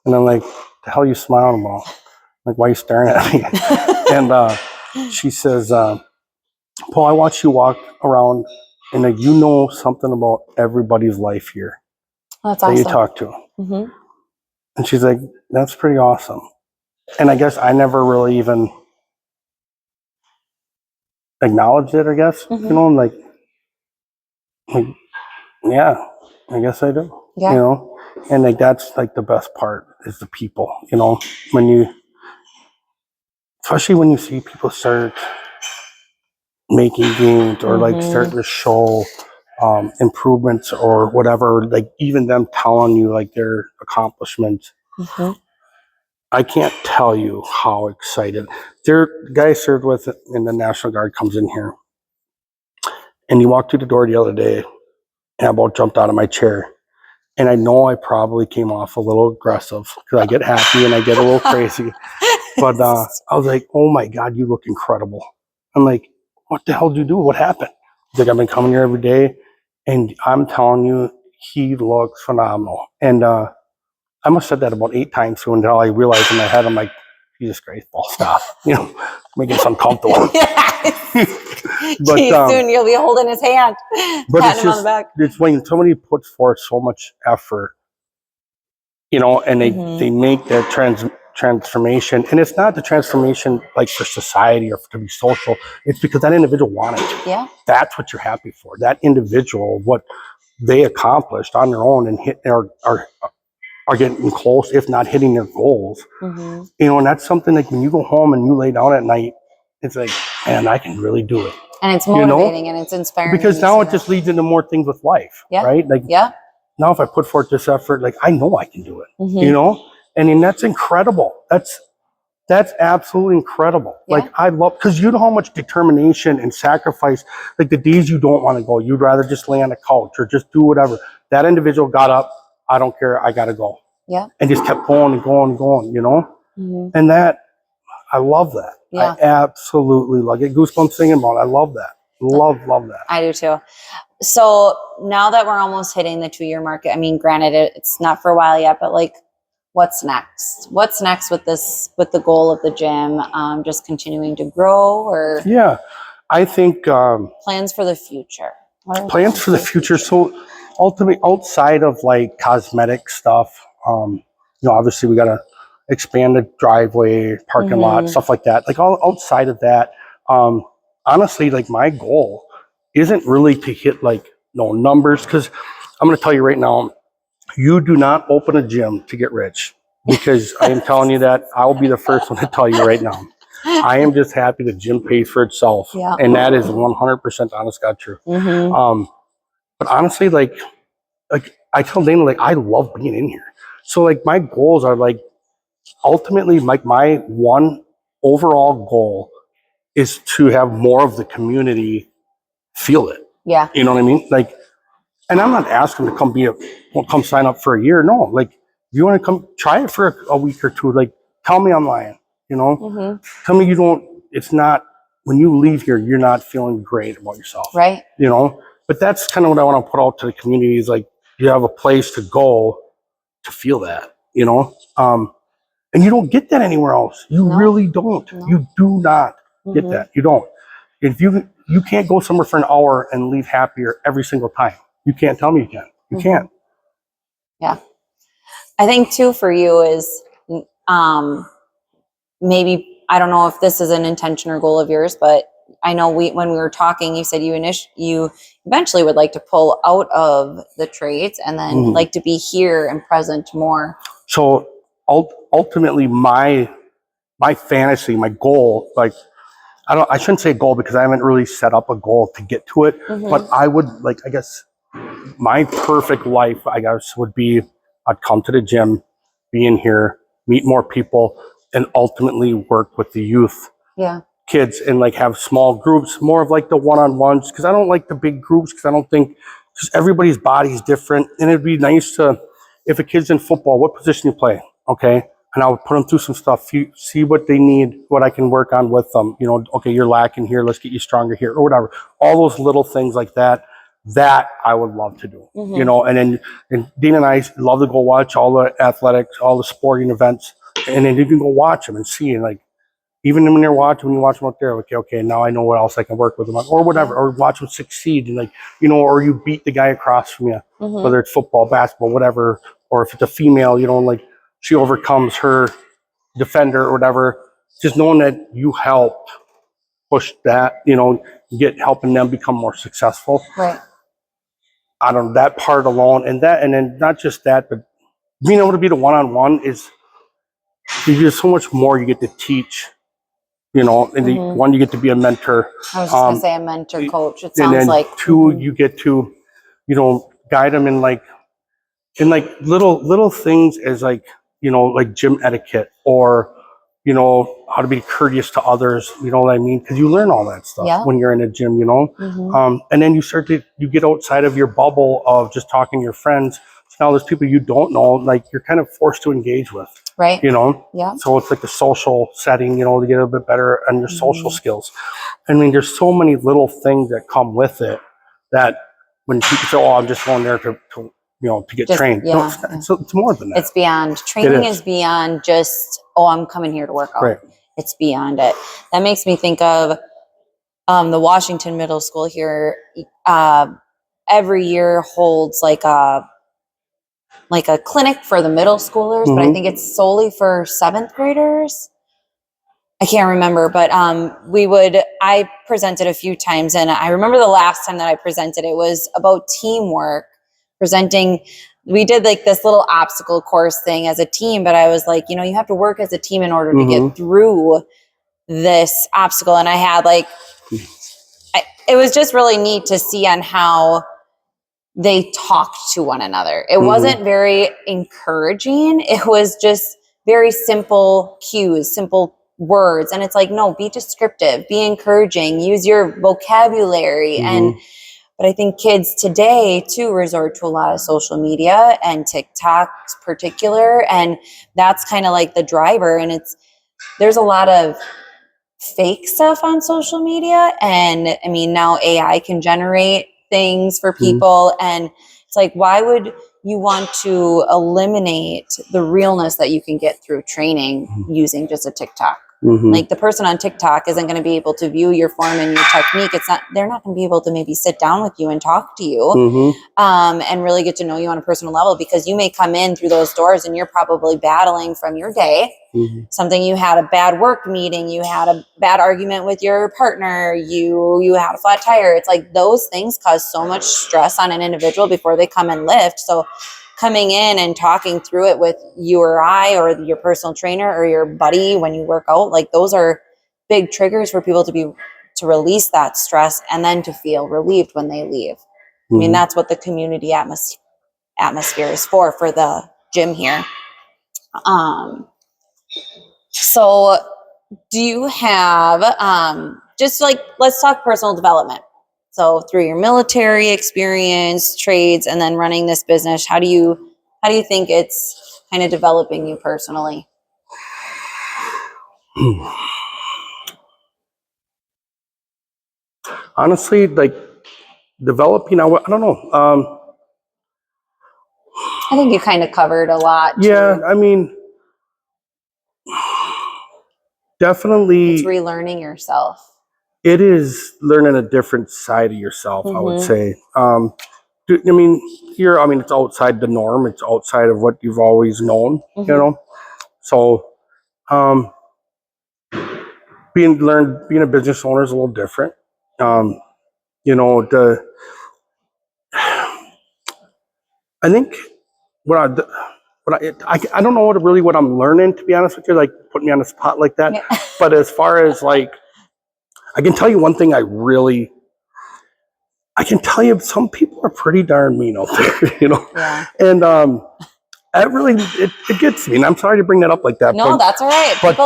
and I'm like, "The hell are you smiling about? Like, why are you staring at me?" And she says, "Paul, I watch you walk around, and like, you know something about everybody's life here
that's
that
awesome.
You talk to." And she's like, "That's pretty awesome." And I guess I never really even acknowledged it, I guess. You know, I'm like, yeah, I guess I do.
Yeah.
You know, and like, that's like the best part is the people, you know, especially when you see people start making gains or like starting to show improvements or whatever, like even them telling you like their accomplishments. I can't tell you how excited. The guy I served with in the National Guard comes in here, and he walked through the door the other day, and I about jumped out of my chair. And I know I probably came off a little aggressive because I get happy and I get a little crazy. But I was like, "Oh my God, you look incredible." I'm like, "What the hell did you do? What happened?" He's like, "I've been coming here every day, and I'm telling you, he looks phenomenal." And I must have said that about 8 times until I realized in my head, I'm like, "Jesus Christ, Paul, stop." You know, making us uncomfortable. But
soon you'll be holding his hand,
but
patting him on the back.
It's when somebody puts forth so much effort, you know, and they make their transformation, and it's not the transformation like for society or to be social. It's because that individual wanted to.
Yeah.
That's what you're happy for. That individual, what they accomplished on their own and are getting close, if not hitting their goals. You know, and that's something like when you go home and you lay down at night, it's like, man, I can really do it.
And it's motivating, you know? And it's inspiring.
Because now it just leads into more things with life, right? Like, now if I put forth this effort, like, I know I can do it, you know? And then that's incredible. That's absolutely incredible. Like, I love, because you know how much determination and sacrifice, like the days you don't want to go, you'd rather just lay on the couch or just do whatever. That individual got up, I don't care, I got to go. And just kept going and going and going, you know? And I love that. I absolutely love it. Goosebumps thinking about it. I love that. Love that.
I do too. So now that we're almost hitting the 2-year mark, I mean, granted, it's not for a while yet, but like, what's next? What's next with the goal of the gym? Just continuing to grow, or?
Yeah, I think
plans for the future.
Plans for the future. So ultimately outside of like cosmetic stuff, obviously we got to expand the driveway, parking lot, stuff like that. Like all outside of that, honestly, like my goal isn't really to hit like numbers, because I'm going to tell you right now, you do not open a gym to get rich, because I am telling you that I will be the first one to tell you right now. I am just happy the gym pays for itself, and that is 100% honest God truth. But honestly, like I tell Dana, like I love being in here. So like my goals are like ultimately like my one overall goal is to have more of the community feel it.
Yeah.
You know what I mean? Like, and I'm not asking to come sign up for a year. No, like if you want to come try it for a week or two, like tell me I'm lying, tell me it's not, when you leave here, you're not feeling great about yourself.
Right.
But that's kind of what I want to put out to the community is like, you have a place to go to feel that, and you don't get that anywhere else. You really don't. No. You do not get that. You don't. If you can't go somewhere for an hour and leave happier every single time. You can't tell me you can. You can't.
Yeah. I think too for you is maybe, I don't know if this is an intention or goal of yours, but I know when we were talking, you said you eventually would like to pull out of the trades and then like to be here and present more. So
ultimately my fantasy, my goal, like I shouldn't say goal because I haven't really set up a goal to get to it, but I would like, I guess my perfect life, I guess, would be I'd come to the gym, be in here, meet more people, and ultimately work with the youth.
Yeah.
Kids, and like have small groups, more of like the one-on-ones, because I don't like the big groups, because I don't think, because everybody's body is different, and it'd be nice to, if a kid's in football, what position you play, okay, and I would put them through some stuff, see what they need, what I can work on with them, okay, you're lacking here, let's get you stronger here, or whatever, all those little things like that I would love to do, and Dean and I love to go watch all the athletics, all the sporting events, and then you can go watch them and see, and like, even when you watch them out there, like, okay, now I know what else I can work with them on, or whatever, or watch them succeed, and like, or you beat the guy across from you, whether it's football, basketball, whatever, or if it's a female, like she overcomes her defender or whatever, just knowing that you helped push that, helping them become more successful.
Right.
I don't know, that part alone, and then not just that, but being able to be the one-on-one is, there's so much more you get to teach. And one, you get to be a mentor.
I was just going to say a mentor coach. It sounds
and then
like.
Two, you get to, guide them in like little things as like, like gym etiquette, or, how to be courteous to others. You know what I mean? Because you learn all that stuff when you're in a gym, and then you get outside of your bubble of just talking to your friends. So now there's people you don't know, like you're kind of forced to engage with.
Right.
Yeah. So it's like the social setting, to get a bit better on your social skills. I mean, there's so many little things that come with it that when people say, "Oh, I'm just going there to get trained."
Yeah.
No, it's more than that.
It's beyond. Training is beyond just, I'm coming here to work out. Right. It's beyond it. That makes me think of the Washington Middle School here. Every year holds like a clinic for the middle schoolers, but I think it's solely for 7th graders. I can't remember, but I presented a few times, and I remember the last time that I presented, it was about teamwork, presenting. We did like this little obstacle course thing as a team, but I was like, you have to work as a team in order to get through this obstacle. And I had it was just really neat to see on how they talked to one another. It wasn't very encouraging. It was just very simple cues, simple words. And it's like, no, be descriptive, be encouraging, use your vocabulary. But I think kids today too resort to a lot of social media and TikTok in particular. And that's kind of like the driver. And there's a lot of fake stuff on social media. And I mean, now AI can generate things for people. And it's like, why would you want to eliminate the realness that you can get through training using just a TikTok? Like the person on TikTok isn't going to be able to view your form and your technique. They're not going to be able to maybe sit down with you and talk to you and really get to know you on a personal level, because you may come in through those doors and you're probably battling from your day. Something, you had a bad work meeting, you had a bad argument with your partner, you had a flat tire. It's like those things cause so much stress on an individual before they come and lift. So coming in and talking through it with you or I or your personal trainer or your buddy when you work out, like those are big triggers for people to release that stress and then to feel relieved when they leave. I mean, that's what the community atmosphere is for the gym here. So do you have, just like, let's talk personal development. So through your military experience, trades, and then running this business, how do you think it's kind of developing you personally?
Honestly, like developing, I don't know.
I think you kind of covered a lot.
Yeah, I mean, definitely.
It's relearning yourself.
It is learning a different side of yourself, I would say. I mean, it's outside the norm. It's outside of what you've always known, you know? So, being a business owner is a little different. You know, I think I don't know what I'm learning, to be honest with you, like put me on the spot like that. Yeah. But as far as like, I can tell you one thing I can tell you some people are pretty darn mean out there, you know? Yeah. And that really, it gets me. And I'm sorry to bring that up like that.
No, that's all right. But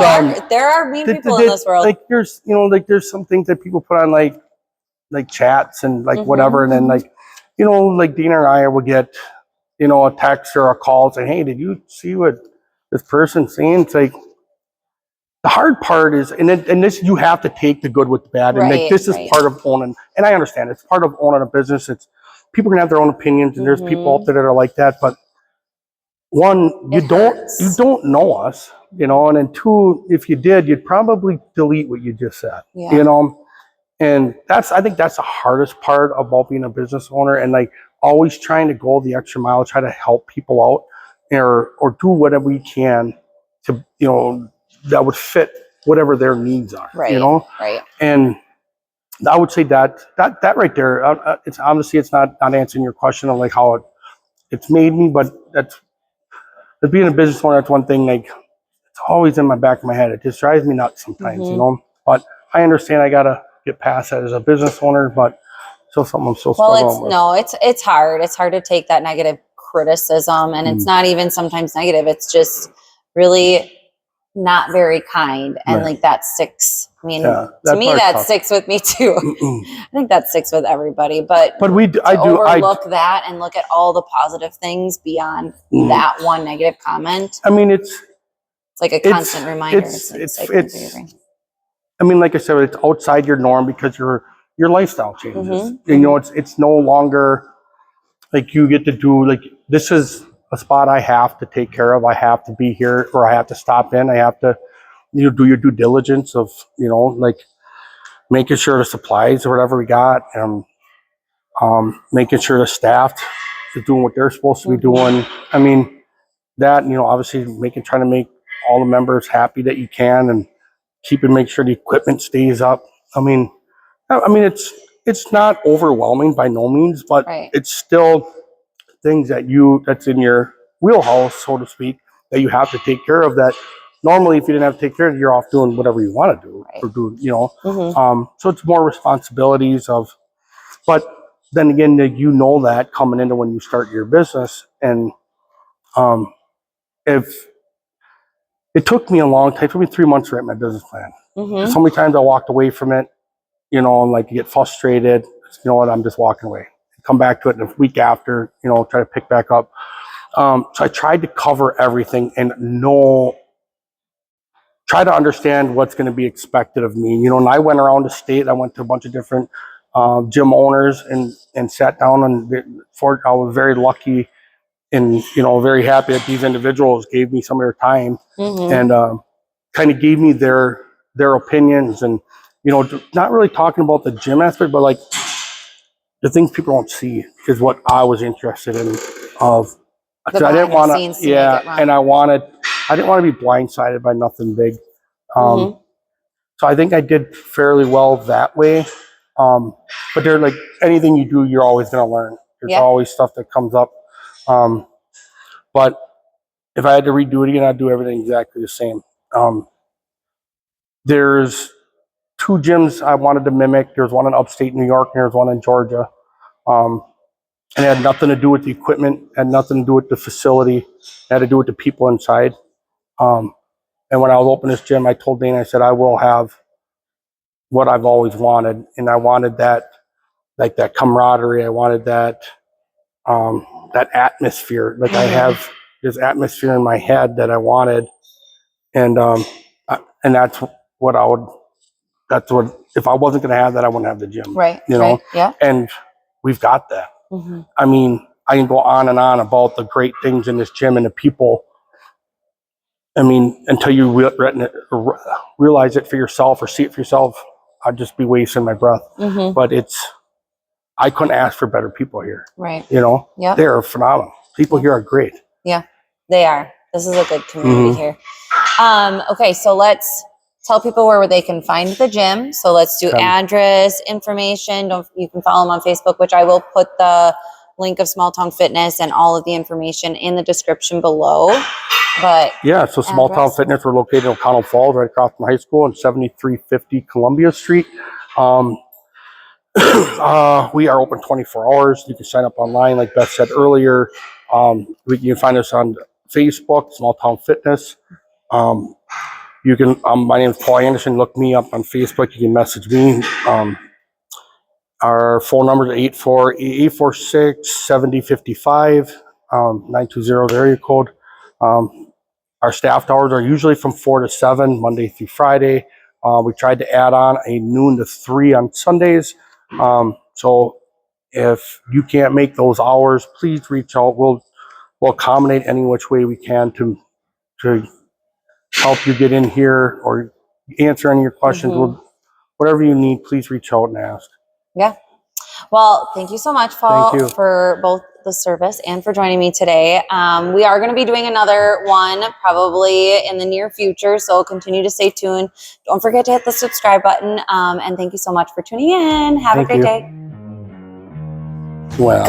there are mean people in this world.
Like there's some things that people put on like chats and like whatever. And then like, like Dina or I would get, a text or a call saying, hey, did you see what this person's saying? It's like, the hard part is, and this, you have to take the good with the bad. And like, this is part of owning, and I understand it's part of owning a business. It's people can have their own opinions, and there's people out there that are like that. But one, you don't know us, and then two, if you did, you'd probably delete what you just said, and I think that's the hardest part about being a business owner, and like always trying to go the extra mile, try to help people out, or do whatever we can to, that would fit whatever their needs are,
Right.
And I would say that right there, it's obviously it's not answering your question of like how it's made me, but being a business owner, that's one thing, like it's always in my back of my head. It just drives me nuts sometimes, but I understand I got to get past that as a business owner, but still something I'm still struggling with.
It's hard. It's hard to take that negative criticism, and it's not even sometimes negative. It's just really not very kind, and like that sticks. I mean, to me, that sticks with me too. I think that sticks with everybody, but I overlook that and look at all the positive things beyond that one negative comment.
I mean, it's
like a constant reminder.
I mean, like I said, it's outside your norm because your lifestyle changes. It's no longer like you get to do, like, this is a spot I have to take care of. I have to be here, or I have to stop in. I have to, do your due diligence of, like making sure the supplies or whatever we got, and making sure the staff is doing what they're supposed to be doing. I mean, that, obviously trying to make all the members happy that you can, and make sure the equipment stays up. I mean, it's not overwhelming by no means, but it's still things that's in your wheelhouse, so to speak, that you have to take care of, that normally if you didn't have to take care of it, you're off doing whatever you want to do or do, so it's more responsibilities but then again, that coming into when you start your business, and if it took me a long time, it took me 3 months to write my business plan. So many times I walked away from it, and like you get frustrated, you know what, I'm just walking away. Come back to it in a week after, try to pick back up. So I tried to cover everything and try to understand what's going to be expected of me. And I went around the state. I went to a bunch of different gym owners and sat down, and I was very lucky and, very happy that these individuals gave me some of their time and kind of gave me their opinions, and not really talking about the gym aspect, but like the things people don't see is what I was interested in. Of so I didn't want to, and I didn't want to be blindsided by nothing big. So I think I did fairly well that way. But they're like anything you do, you're always going to learn. There's always stuff that comes up. But if I had to redo it again, I'd do everything exactly the same. There's 2 gyms I wanted to mimic. There's one in upstate New York, and there's one in Georgia. And it had nothing to do with the equipment, had nothing to do with the facility. It had to do with the people inside. And when I was opening this gym, I told Dana, I said, I will have what I've always wanted. And I wanted that, like that camaraderie. I wanted that, that atmosphere. Like I have this atmosphere in my head that I wanted. And that's what I would, if I wasn't going to have that, I wouldn't have the gym.
Right. Yeah.
And we've got that. I mean, I can go on and on about the great things in this gym and the people. I mean, until you realize it for yourself or see it for yourself, I'd just be wasting my breath. But I couldn't ask for better people here.
Right.
They're phenomenal. People here are great.
Yeah, they are. This is a good community here. Okay, so let's tell people where they can find the gym. So let's do address, information. You can follow them on Facebook, which I will put the link of Small Town Fitness and all of the information in the description below. But
yeah, so Small Town Fitness, we're located in O'Connell Falls, right across from high school, on 7350 Columbia Street. We are open 24 hours. You can sign up online, like Beth said earlier. You can find us on Facebook, Small Town Fitness. You can. My name is Paul Anderson. Look me up on Facebook. You can message me. Our phone number is 846-7055, 920 area code. Our staffed hours are usually from 4 to 7, Monday through Friday. We tried to add on a noon to 3 on Sundays. So if you can't make those hours, please reach out. We'll accommodate any which way we can to help you get in here or answer any of your questions. Whatever you need, please reach out and ask.
Yeah. Well, thank you so much, Paul, for both the service and for joining me today. We are going to be doing another one probably in the near future, so continue to stay tuned. Don't forget to hit the subscribe button, and thank you so much for tuning in. Have a great day.
Well.